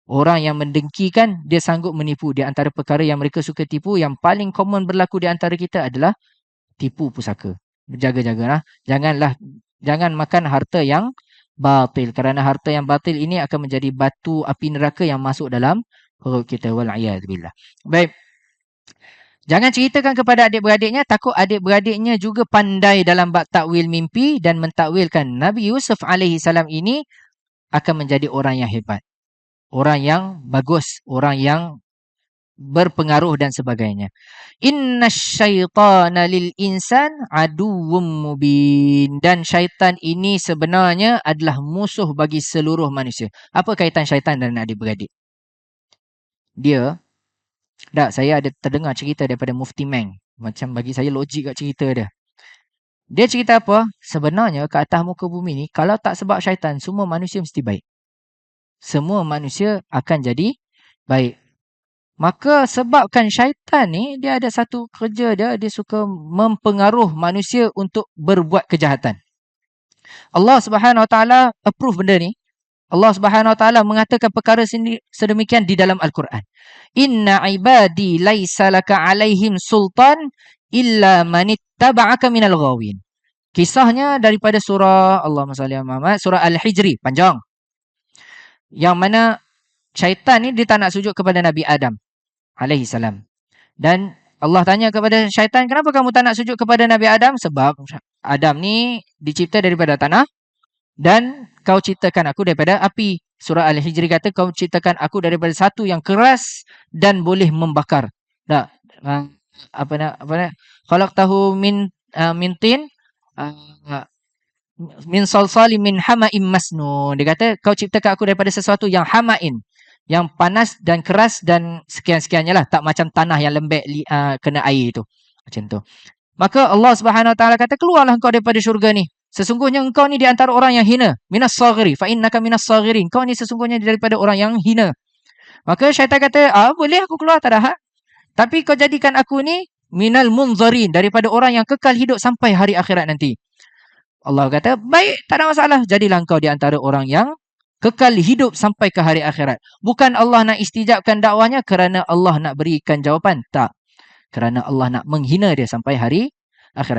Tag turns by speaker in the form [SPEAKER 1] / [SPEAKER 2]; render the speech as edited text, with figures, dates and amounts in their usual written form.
[SPEAKER 1] Orang yang mendengkikan, dia sanggup menipu. Di antara perkara yang mereka suka tipu, yang paling common berlaku di antara kita adalah tipu pusaka. Berjaga-jagalah. Jangan makan harta yang batil. Kerana harta yang batil ini akan menjadi batu api neraka yang masuk dalam perut kita. Wal'iyadzubillah. Baik. Jangan ceritakan kepada adik-beradiknya, takut adik-beradiknya juga pandai dalam bab takwil mimpi dan mentakwilkan Nabi Yusuf alaihi salam ini akan menjadi orang yang hebat. Orang yang bagus, orang yang berpengaruh dan sebagainya. Inna syaitana lil insan aduwwum mubin. Dan syaitan ini sebenarnya adalah musuh bagi seluruh manusia. Apa kaitan syaitan dan adik-beradik? Saya ada terdengar cerita daripada Mufti Meng. Macam bagi saya logik kat cerita dia. Dia cerita apa? Sebenarnya kat atas muka bumi ni, kalau tak sebab syaitan, semua manusia mesti baik. Semua manusia akan jadi baik. Maka sebabkan syaitan ni, dia ada satu kerja dia suka mempengaruh manusia untuk berbuat kejahatan. Allah Subhanahu Wa Taala approve benda ni. Allah Subhanahu Wa Taala mengatakan perkara sedemikian di dalam Al-Quran. Inna ibadi laisa laka alaihim sultan illa manittaba'aka minal ghawin. Kisahnya daripada surah Allahumma salli ala Muhammad, surah Al-Hijri, panjang. Yang mana syaitan ni dia tak nak sujud kepada Nabi Adam alaihi salam. Dan Allah tanya kepada syaitan, kenapa kamu tak nak sujud kepada Nabi Adam? Sebab Adam ni dicipta daripada tanah dan kau ciptakan aku daripada api. Surah Al-Hijri kata kau ciptakan aku daripada satu yang keras dan boleh membakar. Tak. Khalaqtahu min tin min salsali min hama'im masnun. Dia kata kau ciptakan aku daripada sesuatu yang hama'in, yang panas dan keras dan sekian-sekiannya lah. Tak macam tanah yang lembek kena air tu. Macam tu. Maka Allah Subhanahu Wa Taala kata, keluarlah engkau daripada syurga ni. Sesungguhnya engkau ni di antara orang yang hina. Minas saghiri. Fa innaka minas saghirin. Kau ni sesungguhnya daripada orang yang hina. Maka syaitan kata, boleh aku keluar, tak ada hak. Tapi kau jadikan aku ni minal munzarin. Daripada orang yang kekal hidup sampai hari akhirat nanti. Allah kata, baik, tak ada masalah. Jadilah engkau di antara orang yang kekal hidup sampai ke hari akhirat. Bukan Allah nak istijabkan dakwahnya kerana Allah nak berikan jawapan. Tak. Kerana Allah nak menghina dia sampai hari akhirat.